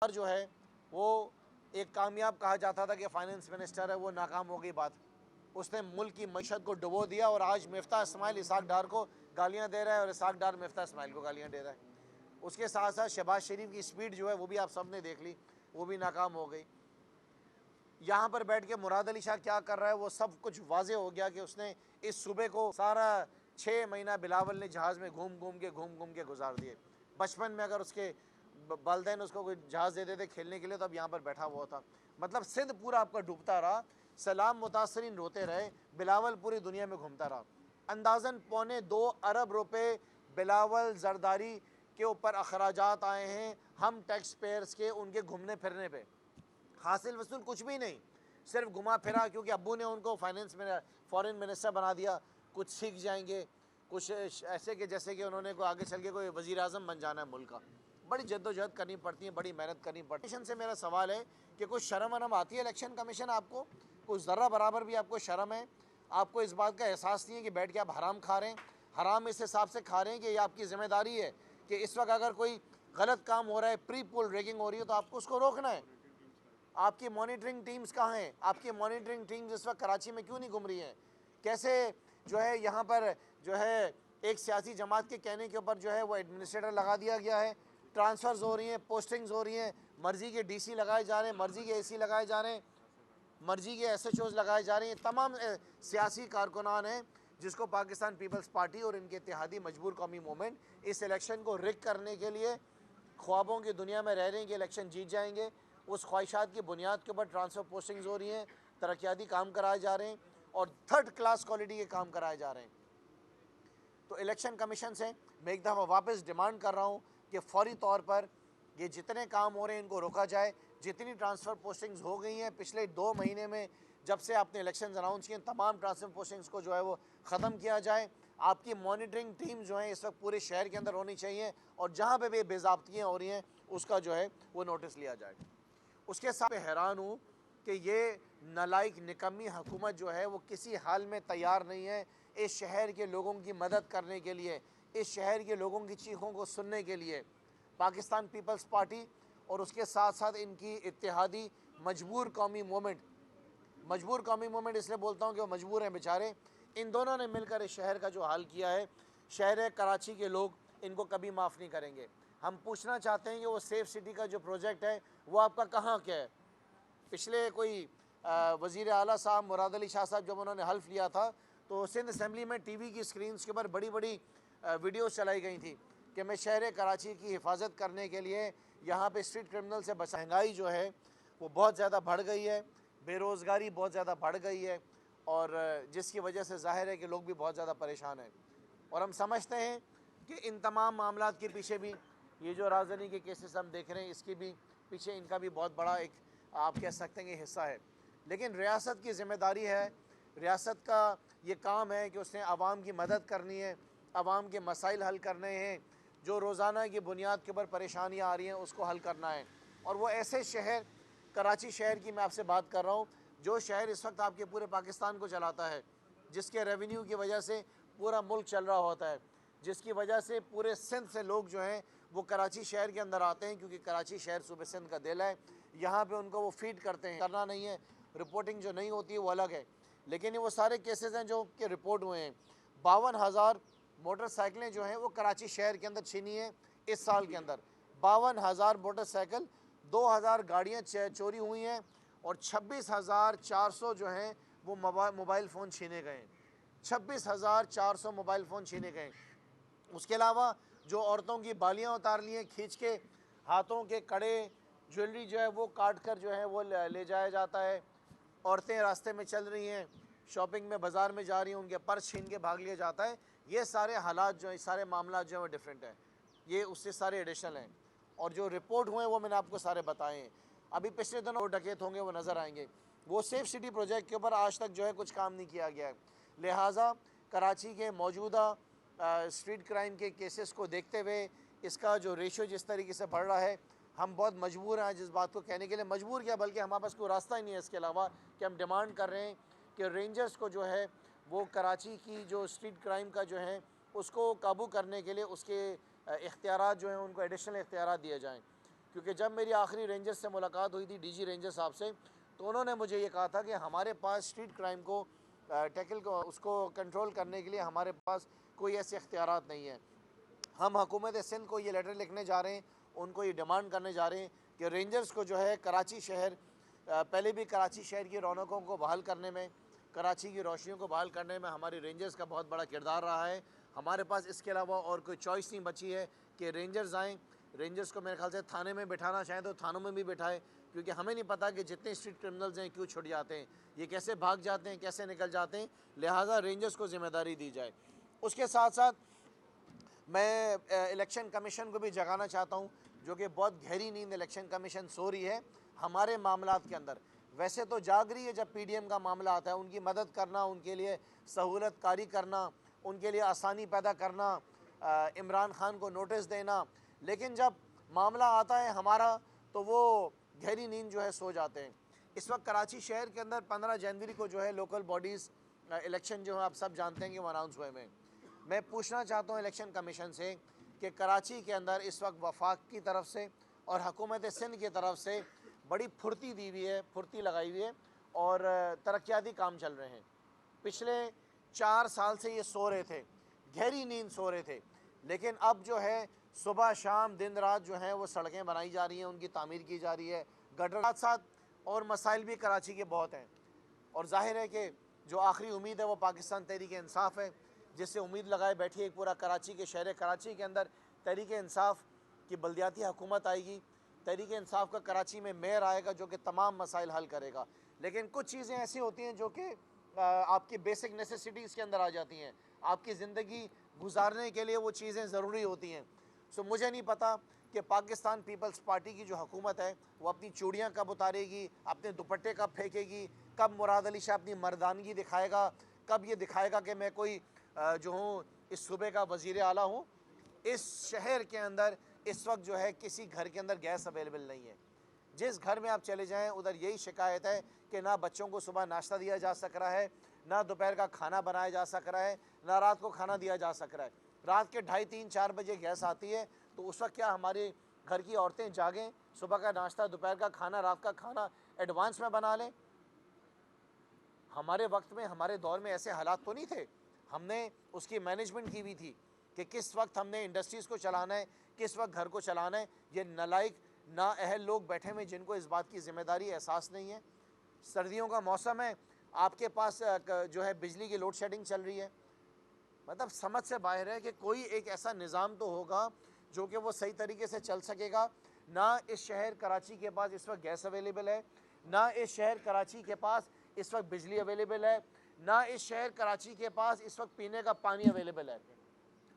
और जो है वो एक कामयाब कहा जाता था कि फाइनेंस मिनिस्टर है, वो नाकाम हो गई बात। उसने मुल्क की मईशत को डुबो दिया और आज मिफ्ता इस्माइल इसाक डार को गालियां दे रहा है और इसाक डार मिफ्ता इस्माइल को गालियां दे रहा है। उसके साथ साथ शहबाज शरीफ की स्पीड जो है वो भी आप सब ने देख ली, वो भी नाकाम हो गई। यहाँ पर बैठ के मुराद अली शाह क्या कर रहा है वो सब कुछ वाजे हो गया कि उसने इस सूबे को सारा 6 महीना बिलावल ने जहाज़ में घूम घूम के गुजार दिए। बचपन में अगर उसके वालदैन उसको कोई जहाज़ दे देते खेलने के लिए तो अब यहाँ पर बैठा हुआ था। मतलब सिंध पूरा आपका डूबता रहा, सलाम मुतासरीन रोते रहे, बिलावल पूरी दुनिया में घूमता रहा। अंदाज़न 2.25 अरब रुपए बिलावल जरदारी के ऊपर अखराजात आए हैं हम टैक्स पेयर्स के, उनके घूमने फिरने पे। हासिल वसूल कुछ भी नहीं, सिर्फ घुमा फिरा, क्योंकि अब्बू ने उनको फाइनेंस में फॉरेन मिनिस्टर बना दिया। कुछ सीख जाएंगे, कुछ ऐसे के जैसे कि उन्होंने को आगे चल के कोई वज़ीर आज़म बन जाना है मुल्क का। बड़ी जद्दोजहद करनी पड़ती है, बड़ी मेहनत करनी पड़ती है। से मेरा सवाल है कि कुछ शर्म वरम आती है इलेक्शन कमीशन आपको? कुछ ज़र्रा बराबर भी आपको शर्म है? आपको इस बात का एहसास नहीं है कि बैठ के आप हराम खा रहे हैं? हराम इस हिसाब से खा रहे हैं कि ये आपकी ज़िम्मेदारी है कि इस वक्त अगर कोई गलत काम हो रहा है, प्री पोल रैगिंग हो रही है, तो आपको उसको रोकना है। आपकी मॉनिटरिंग टीम्स कहाँ हैं? आपकी मॉनिटरिंग टीम्स इस वक्त कराची में क्यों नहीं घूम रही हैं? कैसे जो है यहाँ पर जो है एक सियासी जमात के कहने के ऊपर जो है वो एडमिनिस्ट्रेटर लगा दिया गया है, ट्रांसफ़र्स हो रही हैं, पोस्टिंग्स हो रही हैं, मर्ज़ी के डीसी लगाए जा रहे हैं, मर्ज़ी के एसी लगाए जा रहे हैं, मर्ज़ी के एसएचओज लगाए जा रहे हैं। तमाम सियासी कारकुनान हैं जिसको पाकिस्तान पीपल्स पार्टी और इनके इत्तेहादी मजबूर कौमी मूवमेंट इस इलेक्शन को रिग करने के लिए ख्वाबों की दुनिया में रह रहे हैं कि इलेक्शन जीत जाएंगे। उस ख्वाहिशात की बुनियाद के ऊपर ट्रांसफ़र पोस्टिंग्स हो रही हैं, तरक्याती काम कराए जा रहे हैं और थर्ड क्लास क्वालिटी के काम कराए जा रहे हैं। तो इलेक्शन कमीशन से मैं एक दफ़ा वापस डिमांड कर रहा हूँ कि फौरी तौर पर ये जितने काम हो रहे हैं इनको रोका जाए। जितनी ट्रांसफ़र पोस्टिंग्स हो गई हैं पिछले 2 महीने में, जब से आपने इलेक्शन अनाउंस किए, तमाम ट्रांसफ़र पोस्टिंग्स को जो है वो ख़त्म किया जाए। आपकी मॉनिटरिंग टीम जो है इस वक्त पूरे शहर के अंदर होनी चाहिए और जहाँ पे भी बेज़ाब्तियाँ हो रही हैं उसका जो है वो नोटिस लिया जाए। उसके साथ मैं हैरान हूँ कि ये नालायक निकम्मी हुकूमत जो है वो किसी हाल में तैयार नहीं है इस शहर के लोगों की मदद करने के लिए, इस शहर के लोगों की चीखों को सुनने के लिए। पाकिस्तान पीपल्स पार्टी और उसके साथ साथ इनकी इत्तेहादी मजबूर कौमी मूवमेंट इसलिए बोलता हूँ कि वो मजबूर हैं बेचारे, इन दोनों ने मिलकर इस शहर का जो हाल किया है, शहर कराची के लोग इनको कभी माफ़ नहीं करेंगे। हम पूछना चाहते हैं कि वो सेफ़ सिटी का जो प्रोजेक्ट है वो आपका कहाँ क्या है? पिछले कोई वज़ीर आला साहब मुराद अली शाह साहब जब उन्होंने हल्फ लिया था तो सिंध असम्बली में टीवी की स्क्रीन्स के ऊपर बड़ी बड़ी वीडियोस चलाई गई थी कि मैं शहर कराची की हिफाजत करने के लिए यहाँ पे स्ट्रीट क्रिमिनल से बचा। महंगाई जो है वो बहुत ज़्यादा बढ़ गई है, बेरोज़गारी बहुत ज़्यादा बढ़ गई है और जिसकी वजह से ज़ाहिर है कि लोग भी बहुत ज़्यादा परेशान हैं। और हम समझते हैं कि इन तमाम मामलात के पीछे भी ये जो राजधानी के केसेस हम देख रहे हैं इसके भी पीछे इनका भी बहुत बड़ा एक आप कह सकते हैं कि हिस्सा है। लेकिन रियासत की ज़िम्मेदारी है, रियासत का ये काम है कि उसने आवाम की मदद करनी है, आवाम के मसाइल हल करने हैं, जो रोज़ाना की बुनियाद के ऊपर परेशानियाँ आ रही हैं उसको हल करना है। और वो ऐसे शहर, कराची शहर की मैं आपसे बात कर रहा हूँ, जो शहर इस वक्त आपके पूरे पाकिस्तान को चलाता है, जिसके रेवेन्यू की वजह से पूरा मुल्क चल रहा होता है, जिसकी वजह से पूरे सिंध से लोग जो हैं वो कराची शहर के अंदर आते हैं, क्योंकि कराची शहर सूबे सिंध का दिल है। यहाँ पे उनको वो फीड करते हैं, करना नहीं है, रिपोर्टिंग जो नहीं होती है वो अलग है। लेकिन ये वो सारे केसेस हैं जो कि रिपोर्ट हुए हैं। 52,000 मोटरसाइकिलें जो हैं वो कराची शहर के अंदर छीनी है इस साल के अंदर। 52,000 मोटरसाइकिल, 2,000 गाड़ियाँ चोरी हुई हैं और 26,400 जो हैं वो मोबाइल फ़ोन छीने गए हैं। 26,400 मोबाइल फ़ोन छीने गए। उसके अलावा जो औरतों की बालियाँ उतार ली हैं खींच के, हाथों के कड़े, ज्वेलरी जो है वो काट कर जो है वो ले जाया जाता है। औरतें रास्ते में चल रही हैं, शॉपिंग में बाज़ार में जा रही हैं, उनके पर्स छीन के भाग लिया जाता है। ये सारे हालात जो हैं, सारे मामला जो हैं वो डिफरेंट हैं, ये उससे सारे एडिशनल हैं। और जो रिपोर्ट हुए वो मैंने आपको सारे बताए हैं। अभी पिछले दिनों वो डकैत होंगे वो नज़र आएंगे। वो सेफ़ सिटी प्रोजेक्ट के ऊपर आज तक जो है कुछ काम नहीं किया गया है। लिहाजा कराची के मौजूदा स्ट्रीट क्राइम के केसेस को देखते हुए इसका जो रेशो जिस तरीके से बढ़ रहा है, हम बहुत मजबूर हैं जिस बात को कहने के लिए। मजबूर क्या, बल्कि हमारे पास कोई रास्ता ही नहीं है इसके अलावा कि हम डिमांड कर रहे हैं कि रेंजर्स को जो है वो कराची की जो स्ट्रीट क्राइम का जो है उसको काबू करने के लिए उसके इख्तियारात जो हैं उनको एडिशनल इख्तियारात दिए जाएँ। क्योंकि जब मेरी आखिरी रेंजर्स से मुलाकात हुई थी, डीजी रेंजर साहब से, तो उन्होंने मुझे ये कहा था कि हमारे पास स्ट्रीट क्राइम को टैकल को उसको कंट्रोल करने के लिए हमारे पास कोई ऐसे इख्तियारात नहीं है। हम हुकूमत सिंध को ये लेटर लिखने जा रहे हैं, उनको ये डिमांड करने जा रहे हैं कि रेंजर्स को जो है कराची शहर, पहले भी कराची शहर की रौनकों को बहाल करने में, कराची की रोशनियों को बहाल करने में हमारे रेंजर्स का बहुत बड़ा किरदार रहा है। हमारे पास इसके अलावा और कोई चॉइस नहीं बची है कि रेंजर्स आएँ। रेंजर्स को मेरे ख्याल से थाने में बिठाना चाहें तो थानों में भी बिठाएं, क्योंकि हमें नहीं पता कि जितने स्ट्रीट क्रिमिनल्स हैं क्यों छुट जाते हैं, ये कैसे भाग जाते हैं, कैसे निकल जाते हैं। लिहाजा रेंजर्स को ज़िम्मेदारी दी जाए। उसके साथ साथ मैं इलेक्शन कमीशन को भी जगाना चाहता हूँ, जो कि बहुत गहरी नींद इलेक्शन कमीशन सो रही है हमारे मामलात के अंदर। वैसे तो जाग रही है जब पीडीएम का मामला आता है, उनकी मदद करना, उनके लिए सहूलत कारी करना, उनके लिए आसानी पैदा करना, इमरान खान को नोटिस देना, लेकिन जब मामला आता है हमारा तो वो गहरी नींद जो है सो जाते हैं। इस वक्त कराची शहर के अंदर 15 जनवरी को जो है लोकल बॉडीज़ इलेक्शन जो है आप सब जानते हैं कि वो अनाउंस हुए हैं। मैं पूछना चाहता हूँ इलेक्शन कमीशन से कि कराची के अंदर इस वक्त वफाक की तरफ से और हुकूमत सिंध की तरफ से बड़ी फुर्ती दी हुई है, फुर्ती लगाई हुई है और तरक्याती काम चल रहे हैं। पिछले 4 साल से ये सो रहे थे, गहरी नींद सो रहे थे, लेकिन अब जो है सुबह शाम दिन रात जो है वो सड़कें बनाई जा रही हैं, उनकी तामीर की जा रही है। गटर के साथ और मसाइल भी कराची के बहुत हैं, और जाहिर है कि जो आखिरी उम्मीद है वो पाकिस्तान तहरीक इंसाफ है, जिससे उम्मीद लगाए बैठी है पूरा कराची के शहर कराची के अंदर तहरीक इंसाफ की बल्दियाती हुकूमत आएगी। तहरीक इंसाफ का कराची में मेयर आएगा जो कि तमाम मसाइल हल करेगा। लेकिन कुछ चीज़ें ऐसी होती हैं जो कि आपकी बेसिक नेसेसिटीज़ के अंदर आ जाती हैं, आपकी ज़िंदगी गुजारने के लिए वो चीज़ें ज़रूरी होती हैं। सो मुझे नहीं पता कि पाकिस्तान पीपल्स पार्टी की जो हुकूमत है वो अपनी चूड़ियाँ कब उतारेगी, अपने दुपट्टे कब फेंकेगी, कब मुराद अली शाह अपनी मर्दानगी दिखाएगा, कब ये दिखाएगा कि मैं कोई जो हूँ इस सूबे का वज़ीर आला हूँ। इस शहर के अंदर इस वक्त जो है किसी घर के अंदर गैस अवेलेबल नहीं है। जिस घर में आप चले जाएं उधर यही शिकायत है कि ना बच्चों को सुबह नाश्ता दिया जा सक रहा है, ना दोपहर का खाना बनाया जा सक रहा है, ना रात को खाना दिया जा सक रहा है। रात के 2:30, 3, 4 बजे गैस आती है तो उस वक्त क्या हमारे घर की औरतें जागें, सुबह का नाश्ता, दोपहर का खाना, रात का खाना एडवांस में बना लें? हमारे वक्त में, हमारे दौर में ऐसे हालात तो नहीं थे। हमने उसकी मैनेजमेंट की हुई थी कि किस वक्त हमने इंडस्ट्रीज़ को चलाना है, किस वक्त घर को चलाना है। ये नालायक नाअहल लोग बैठे हुए जिनको इस बात की ज़िम्मेदारी एहसास नहीं है। सर्दियों का मौसम है, आपके पास जो है बिजली की लोड शेडिंग चल रही है। मतलब समझ से बाहर है कि कोई एक ऐसा निज़ाम तो होगा जो कि वो सही तरीके से चल सकेगा। ना इस शहर कराची के पास इस वक्त गैस अवेलेबल है, ना इस शहर कराची के पास इस वक्त बिजली अवेलेबल है, ना इस शहर कराची के पास इस वक्त पीने का पानी अवेलेबल है।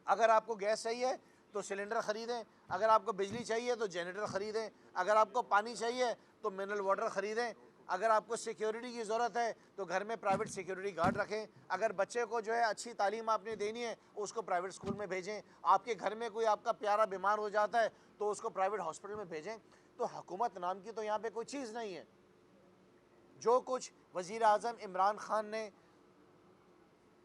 अगर आपको गैस चाहिए तो सिलेंडर ख़रीदें, अगर आपको बिजली चाहिए तो जनरेटर ख़रीदें, अगर आपको पानी चाहिए तो मिनरल वाटर ख़रीदें, अगर आपको सिक्योरिटी की ज़रूरत है तो घर में प्राइवेट सिक्योरिटी गार्ड रखें, अगर बच्चे को जो है अच्छी तालीम आपने देनी है उसको प्राइवेट स्कूल में भेजें, आपके घर में कोई आपका प्यारा बीमार हो जाता है तो उसको प्राइवेट हॉस्पिटल में भेजें। तो हुकूमत नाम की तो यहाँ पे कोई चीज़ नहीं है। जो कुछ वज़ीर आज़म इमरान खान ने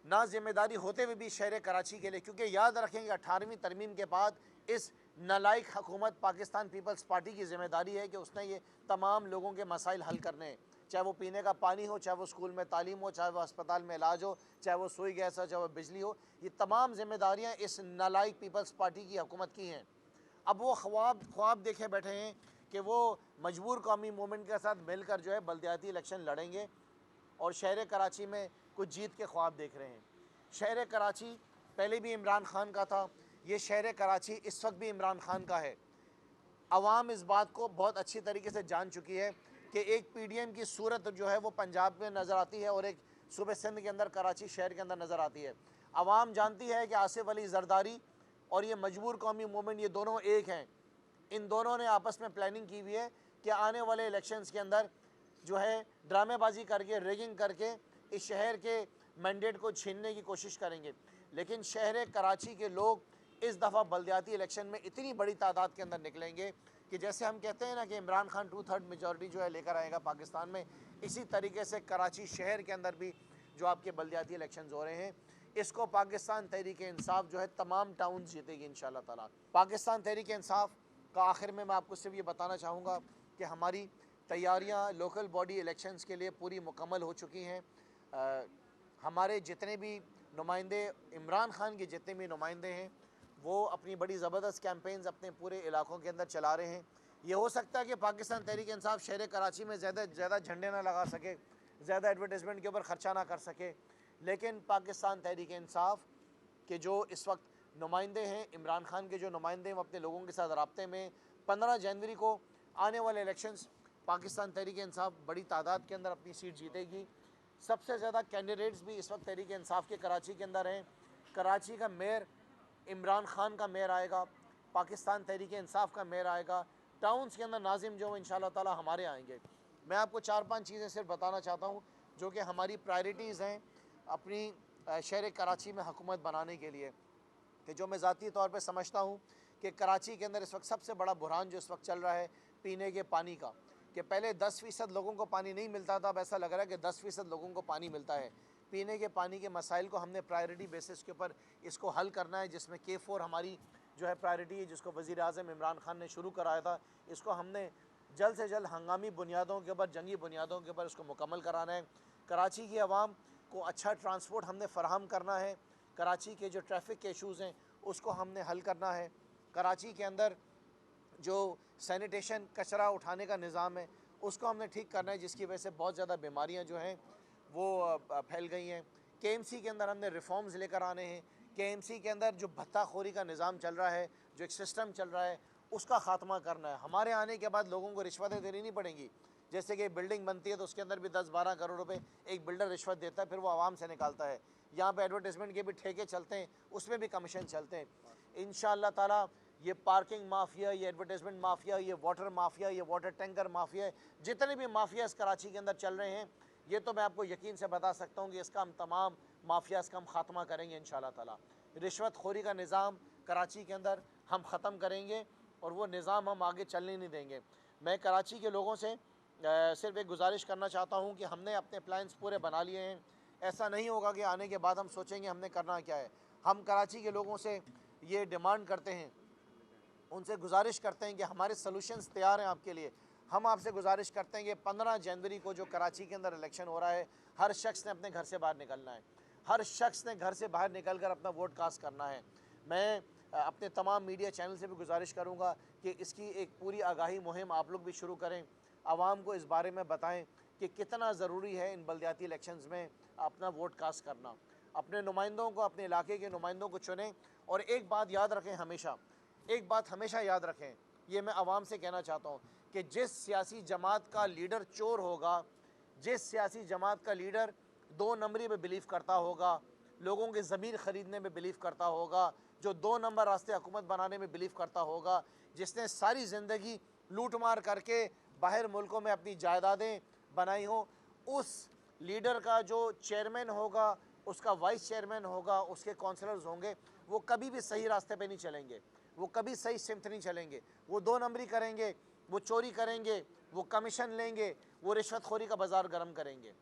ना जिम्मेदारी होते हुए भी शहर कराची के लिए, क्योंकि याद रखेंगे 18वीं तरमीम के बाद इस नालायक हुकूमत पाकिस्तान पीपल्स पार्टी की ज़िम्मेदारी है कि उसने ये तमाम लोगों के मसाइल हल करने हैं, चाहे वो पीने का पानी हो, चाहे वो स्कूल में तालीम हो, चाहे वो अस्पताल में इलाज हो, चाहे वो सुई गैस हो, चाहे वो बिजली हो। ये तमाम जिम्मेदारियाँ इस नालायक पीपल्स पार्टी की हुकूमत की हैं। अब वो ख्वाब देखे बैठे हैं कि वो मजबूर कौमी मूवमेंट के साथ मिलकर जो है बल्दियाती इलेक्शन लड़ेंगे और शहर कराची में कुछ जीत के ख्वाब देख रहे हैं। शहर कराची पहले भी इमरान खान का था, ये शहर कराची इस वक्त भी इमरान खान का है। अवाम इस बात को बहुत अच्छी तरीके से जान चुकी है कि एक पीडीएम की सूरत जो है वो पंजाब में नज़र आती है और एक सूबे सिंध के अंदर कराची शहर के अंदर नज़र आती है। अवाम जानती है कि आसिफ अली जरदारी और ये मजबूर कौमी मूवमेंट ये दोनों एक हैं। इन दोनों ने आपस में प्लानिंग की हुई है कि आने वाले इलेक्शंस के अंदर जो है ड्रामेबाजी करके, रेगिंग करके इस शहर के मैंडेट को छीनने की कोशिश करेंगे। लेकिन शहर कराची के लोग इस दफ़ा बल्दियाती इलेक्शन में इतनी बड़ी तादाद के अंदर निकलेंगे कि जैसे हम कहते हैं ना कि इमरान खान 2/3 मेजॉरिटी जो है लेकर आएगा पाकिस्तान में, इसी तरीके से कराची शहर के अंदर भी जो आपके बल्दियाती इलेक्शन हो रहे हैं, इसको पाकिस्तान तहरीक इंसाफ जो है तमाम टाउन जीतेगी इंशाल्लाह ताला। पाकिस्तान तहरीक इंसाफ का आखिर में मैं आपको सिर्फ ये बताना चाहूँगा कि हमारी तैयारियाँ लोकल बॉडी इलेक्शंस के लिए पूरी मुकम्मल हो चुकी हैं। हमारे जितने भी नुमाइंदे, इमरान खान के जितने भी नुमाइंदे हैं, वो अपनी बड़ी ज़बरदस्त कैंपेन्स अपने पूरे इलाकों के अंदर चला रहे हैं। ये हो सकता है कि पाकिस्तान तहरीक इंसाफ शहर कराची में ज़्यादा झंडे ना लगा सके, ज़्यादा एडवर्टाइजमेंट के ऊपर ख़र्चा ना कर सके, लेकिन पाकिस्तान तहरीक इंसाफ के जो इस वक्त नुमाइंदे हैं, इमरान खान के जो नुमाइंदे हैं, वो अपने लोगों के साथ रब्ते में 15 जनवरी को आने वाले इलेक्शंस पाकिस्तान तहरीक इंसाफ बड़ी तादाद के अंदर अपनी सीट जीतेगी। सबसे ज़्यादा कैंडिडेट्स भी इस वक्त तहरीक इंसाफ के कराची के अंदर हैं। कराची का मेयर इमरान खान का मेयर आएगा, पाकिस्तान तहरीक इंसाफ का मेयर आएगा, टाउन्स के अंदर नाजिम जो इंशाल्लाह ताला हमारे आएंगे। मैं आपको 4-5 चीज़ें सिर्फ बताना चाहता हूँ जो कि हमारी प्रायोरिटीज़ हैं अपनी शहर कराची में हुकूमत बनाने के लिए, कि जो मैं ज़ाती तौर पे समझता हूँ कि कराची के अंदर इस वक्त सबसे बड़ा बुरहान जो इस वक्त चल रहा है पीने के पानी का, कि पहले 10% लोगों को पानी नहीं मिलता था, अब ऐसा लग रहा है कि 10% लोगों को पानी मिलता है। पीने के पानी के मसाइल को हमने प्रायोरिटी बेसिस के ऊपर इसको हल करना है, जिसमें K4 हमारी जो है प्रायोरिटी है, जिसको वज़ीर आज़म इमरान खान ने शुरू कराया था। इसको हमने जल्द से जल्द हंगामी बुनियादों के ऊपर, जंगी बुनियादों के ऊपर इसको मुकम्मल कराना है। कराची की आवाम को अच्छा ट्रांसपोर्ट हमने फ़राहम करना है। कराची के जो ट्रैफिक के इशूज़ हैं उसको हमने हल करना है। कराची के अंदर जो सैनिटेशन, कचरा उठाने का निज़ाम है, उसको हमने ठीक करना है, जिसकी वजह से बहुत ज़्यादा बीमारियां जो हैं वो फैल गई हैं। KMC के अंदर हमने रिफॉर्म्स लेकर आने हैं। KMC के अंदर जो भत्ताखोरी का निज़ाम चल रहा है, जो एक सिस्टम चल रहा है, उसका ख़ात्मा करना है। हमारे आने के बाद लोगों को रिश्वतें देनी नहीं पड़ेंगी। जैसे कि बिल्डिंग बनती है तो उसके अंदर भी 10-12 करोड़ रुपए एक बिल्डर रिश्वत देता है, फिर वो आवाम से निकालता है। यहाँ पे एडवर्टाइजमेंट के भी ठेके चलते हैं, उसमें भी कमीशन चलते हैं। इंशाअल्लाह ताला ये पार्किंग माफिया, ये एडवर्टाइजमेंट माफिया, ये वाटर माफिया, ये वाटर टैंकर माफिया, जितने भी माफिया इस कराची के अंदर चल रहे हैं, ये तो मैं आपको यकीन से बता सकता हूँ कि इसका हम तमाम माफियाज़ का हम ख़ात्मा करेंगे इंशाअल्लाह ताला। रिश्वत खोरी का निज़ाम कराची के अंदर हम ख़त्म करेंगे और वो निज़ाम हम आगे चलने नहीं देंगे। मैं कराची के लोगों से सिर्फ एक गुजारिश करना चाहता हूँ कि हमने अपने प्लान्स पूरे बना लिए हैं। ऐसा नहीं होगा कि आने के बाद हम सोचेंगे हमने करना क्या है। हम कराची के लोगों से ये डिमांड करते हैं, उनसे गुजारिश करते हैं कि हमारे सॉल्यूशंस तैयार हैं आपके लिए। हम आपसे गुजारिश करते हैं कि 15 जनवरी को जो कराची के अंदर इलेक्शन हो रहा है, हर शख्स ने अपने घर से बाहर निकलना है। हर शख्स ने घर से बाहर निकल कर अपना वोट कास्ट करना है। मैं अपने तमाम मीडिया चैनल से भी गुजारिश करूँगा कि इसकी एक पूरी आगाही मुहिम आप लोग भी शुरू करें, आवाम को इस बारे में बताएं कि कितना ज़रूरी है इन बल्दियाती इलेक्शंस में अपना वोट कास्ट करना। अपने नुमाइंदों को, अपने इलाके के नुमाइंदों को चुनें। और एक बात याद रखें, हमेशा एक बात हमेशा याद रखें, ये मैं आवाम से कहना चाहता हूँ कि जिस सियासी जमात का लीडर चोर होगा, जिस सियासी जमात का लीडर 2 नंबरी में बिलीव करता होगा, लोगों के ज़मीर ख़रीदने में बिलीव करता होगा, जो 2 नंबर रास्ते हुकूमत बनाने में बिलीव करता होगा, जिसने सारी ज़िंदगी लूट मार करके बाहर मुल्कों में अपनी जायदादें बनाई हों, उस लीडर का जो चेयरमैन होगा, उसका वाइस चेयरमैन होगा, उसके काउंसलर्स होंगे, वो कभी भी सही रास्ते पे नहीं चलेंगे, वो कभी सही सिमत नहीं चलेंगे। वो 2 नंबरी करेंगे, वो चोरी करेंगे, वो कमीशन लेंगे, वो रिश्वतखोरी का बाज़ार गर्म करेंगे।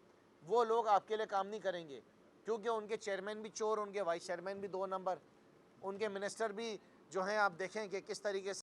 वो लोग आपके लिए काम नहीं करेंगे, क्योंकि उनके चेयरमैन भी चोर, उनके वाइस चेयरमैन भी 2 नंबर, उनके मिनिस्टर भी जो हैं आप देखें कि किस तरीके से